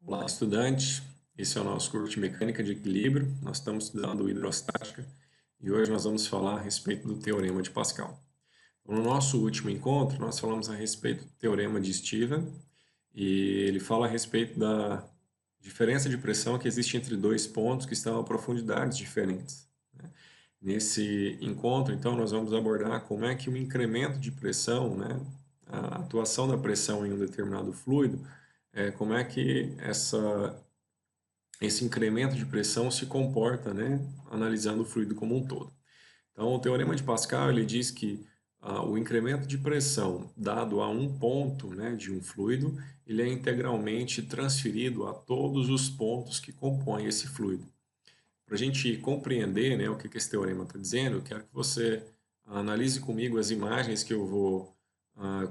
Olá, estudante. Esse é o nosso curso de Mecânica de Equilíbrio. Nós estamos estudando hidrostática e hoje nós vamos falar a respeito do Teorema de Pascal. No nosso último encontro, nós falamos a respeito do Teorema de Stephen e ele fala a respeito da diferença de pressão que existe entre dois pontos que estão a profundidades diferentes, né? Nesse encontro, então, nós vamos abordar como é que o incremento de pressão, né, a atuação da pressão em um determinado fluido, como é que esse incremento de pressão se comporta, né, analisando o fluido como um todo. Então, o teorema de Pascal ele diz que o incremento de pressão dado a um ponto, né, de um fluido, ele é integralmente transferido a todos os pontos que compõem esse fluido. Para a gente compreender, né, o que esse teorema está dizendo, eu quero que você analise comigo as imagens que eu vou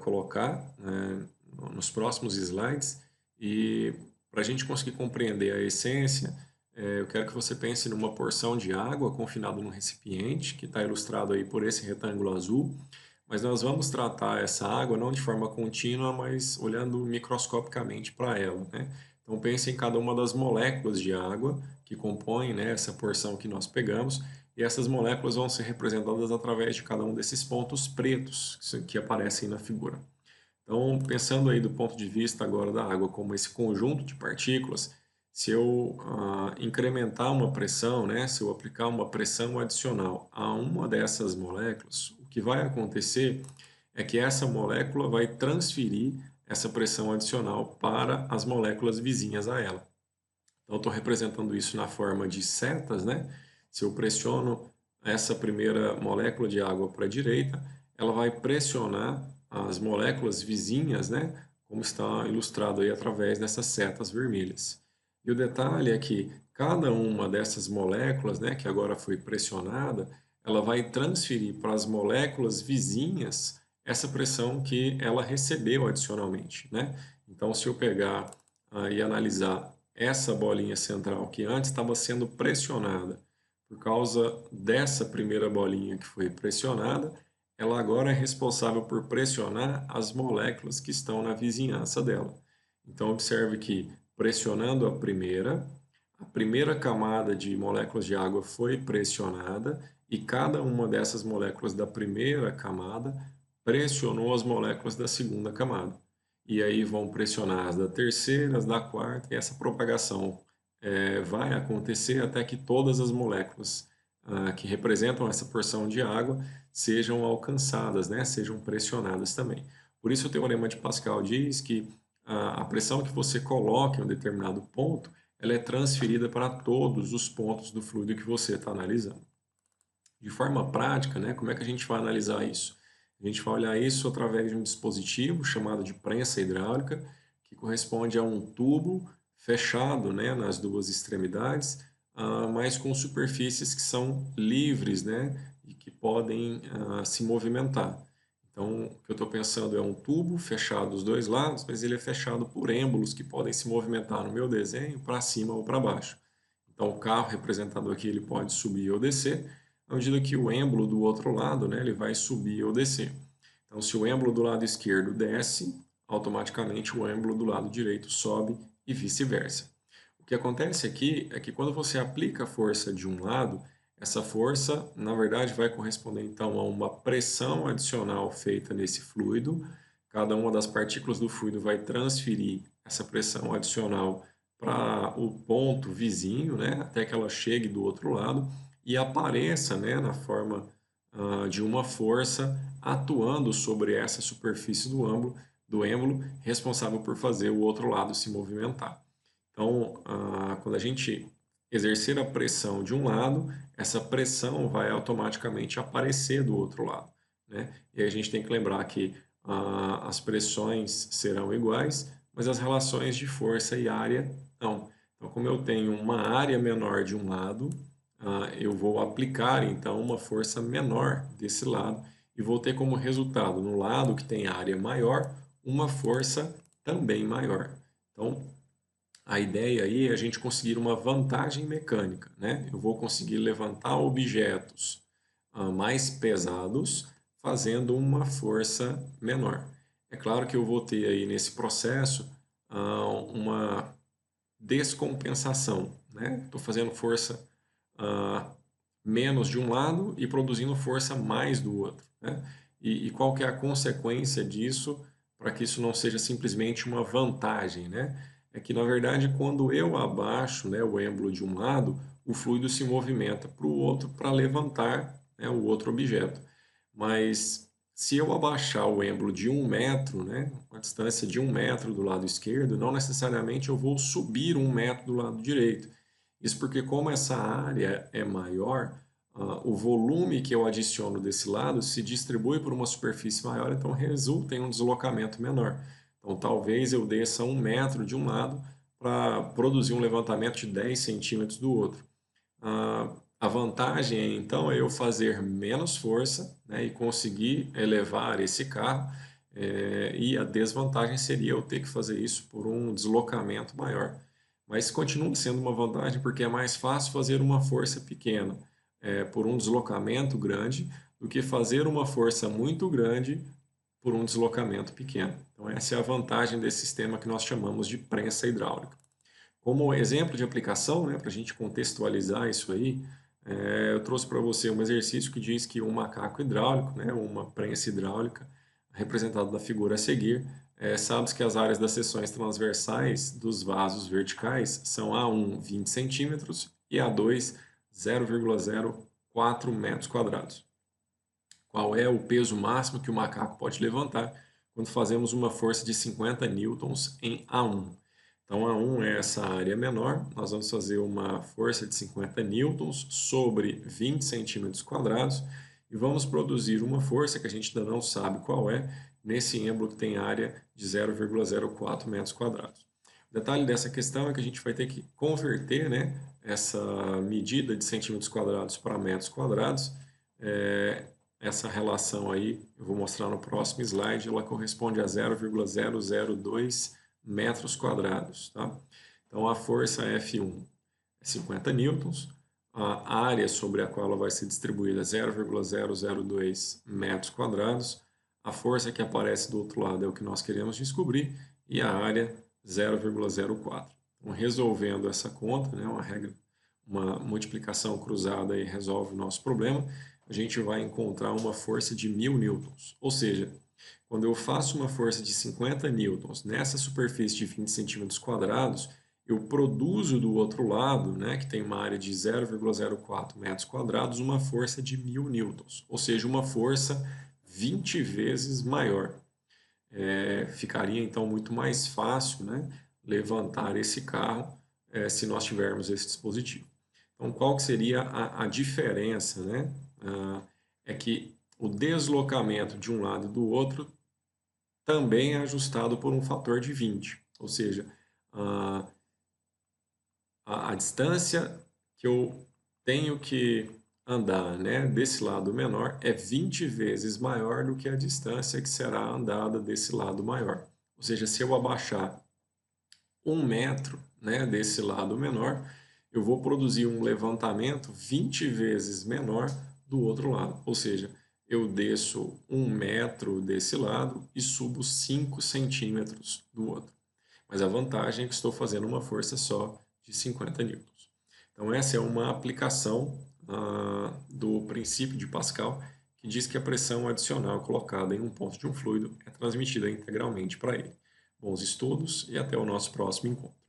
colocar, né, nos próximos slides e para a gente conseguir compreender a essência, eu quero que você pense numa porção de água confinada num recipiente, que está ilustrado aí por esse retângulo azul, mas nós vamos tratar essa água não de forma contínua, mas olhando microscopicamente para ela, né? Então pense em cada uma das moléculas de água que compõem, né, essa porção que nós pegamos, e essas moléculas vão ser representadas através de cada um desses pontos pretos que aparecem na figura. Então, pensando aí do ponto de vista agora da água como esse conjunto de partículas, se eu incrementar uma pressão, né, se eu aplicar uma pressão adicional a uma dessas moléculas, o que vai acontecer é que essa molécula vai transferir essa pressão adicional para as moléculas vizinhas a ela. Então, estou representando isso na forma de setas, né? Se eu pressiono essa primeira molécula de água para a direita, ela vai pressionar as moléculas vizinhas, né? Como está ilustrado aí através dessas setas vermelhas. E o detalhe é que cada uma dessas moléculas, né, que agora foi pressionada, ela vai transferir para as moléculas vizinhas essa pressão que ela recebeu adicionalmente, né? Então, se eu pegar e analisar essa bolinha central que antes estava sendo pressionada por causa dessa primeira bolinha que foi pressionada, ela agora é responsável por pressionar as moléculas que estão na vizinhança dela. Então, observe que pressionando a primeira camada de moléculas de água foi pressionada e cada uma dessas moléculas da primeira camada pressionou as moléculas da segunda camada. E aí vão pressionar as da terceira, as da quarta, e essa propagação vai acontecer até que todas as moléculas que representam essa porção de água sejam alcançadas, né, sejam pressionadas também. Por isso o teorema de Pascal diz que a pressão que você coloca em um determinado ponto, ela é transferida para todos os pontos do fluido que você está analisando. De forma prática, né, como é que a gente vai analisar isso? A gente vai olhar isso através de um dispositivo chamado de prensa hidráulica, que corresponde a um tubo fechado, né, nas duas extremidades, mas com superfícies que são livres, né, e que podem se movimentar. Então, o que eu estou pensando é um tubo fechado dos dois lados, mas ele é fechado por êmbolos que podem se movimentar no meu desenho para cima ou para baixo. Então, o carro representado aqui ele pode subir ou descer, à medida que o êmbolo do outro lado, né, ele vai subir ou descer. Então, se o êmbolo do lado esquerdo desce, automaticamente o êmbolo do lado direito sobe e vice-versa. O que acontece aqui é que quando você aplica a força de um lado, essa força, na verdade, vai corresponder então a uma pressão adicional feita nesse fluido. Cada uma das partículas do fluido vai transferir essa pressão adicional para o ponto vizinho, né, até que ela chegue do outro lado e apareça, né, na forma de uma força atuando sobre essa superfície do êmbolo, responsável por fazer o outro lado se movimentar. Então, quando a gente exercer a pressão de um lado, essa pressão vai automaticamente aparecer do outro lado, né? E a gente tem que lembrar que as pressões serão iguais, mas as relações de força e área não. Então, como eu tenho uma área menor de um lado, eu vou aplicar então uma força menor desse lado e vou ter como resultado, no lado que tem área maior, uma força também maior. Então, a ideia aí é a gente conseguir uma vantagem mecânica, né? Eu vou conseguir levantar objetos mais pesados fazendo uma força menor. É claro que eu vou ter aí nesse processo uma descompensação, né? Estou fazendo força menos de um lado e produzindo força mais do outro, né? E qual que é a consequência disso para que isso não seja simplesmente uma vantagem, né? É que, na verdade, quando eu abaixo, né, o êmbolo de um lado, o fluido se movimenta para o outro para levantar, né, o outro objeto. Mas se eu abaixar o êmbolo de 1 metro, né, uma distância de 1 metro do lado esquerdo, não necessariamente eu vou subir 1 metro do lado direito. Isso porque, como essa área é maior, o volume que eu adiciono desse lado se distribui por uma superfície maior, então resulta em um deslocamento menor. Então, talvez eu desça 1 metro de um lado para produzir um levantamento de 10 centímetros do outro. A vantagem, então, é eu fazer menos força, né, e conseguir elevar esse carro, e a desvantagem seria eu ter que fazer isso por um deslocamento maior. Mas continua sendo uma vantagem porque é mais fácil fazer uma força pequena, por um deslocamento grande do que fazer uma força muito grande por um deslocamento pequeno. Então, essa é a vantagem desse sistema que nós chamamos de prensa hidráulica. Como exemplo de aplicação, né, para a gente contextualizar isso aí, eu trouxe para você um exercício que diz que um macaco hidráulico, né, uma prensa hidráulica, representado na figura a seguir, sabe-se que as áreas das seções transversais dos vasos verticais são A1 20 centímetros e A2 0,04 metros quadrados. Qual é o peso máximo que o macaco pode levantar quando fazemos uma força de 50 newtons em A1? Então, A1 é essa área menor, nós vamos fazer uma força de 50 newtons sobre 20 centímetros quadrados e vamos produzir uma força que a gente ainda não sabe qual é, nesse êmbolo que tem área de 0,04 metros quadrados. O detalhe dessa questão é que a gente vai ter que converter, né, essa medida de centímetros quadrados para metros quadrados. Essa relação aí, eu vou mostrar no próximo slide, ela corresponde a 0,002 metros quadrados, tá? Então, a força F1 é 50 newtons, a área sobre a qual ela vai ser distribuída é 0,002 metros quadrados, a força que aparece do outro lado é o que nós queremos descobrir, e a área 0,04. Então, resolvendo essa conta, né, uma multiplicação cruzada e resolve o nosso problema, a gente vai encontrar uma força de 1000 newtons. Ou seja, quando eu faço uma força de 50 newtons nessa superfície de 20 centímetros quadrados, eu produzo do outro lado, né, que tem uma área de 0,04 metros quadrados, uma força de 1000 newtons. Ou seja, uma força 20 vezes maior. Ficaria então muito mais fácil, né, levantar esse carro se nós tivermos esse dispositivo. Então, qual que seria a diferença, né? É que o deslocamento de um lado e do outro também é ajustado por um fator de 20, ou seja, a distância que eu tenho que andar, né, desse lado menor é 20 vezes maior do que a distância que será andada desse lado maior. Ou seja, se eu abaixar 1 metro, né, desse lado menor, eu vou produzir um levantamento 20 vezes menor do outro lado. Ou seja, eu desço 1 metro desse lado e subo 5 centímetros do outro. Mas a vantagem é que estou fazendo uma força só de 50 newtons. Então, essa é uma aplicação do princípio de Pascal, que diz que a pressão adicional colocada em um ponto de um fluido é transmitida integralmente para ele. Bons estudos e até o nosso próximo encontro.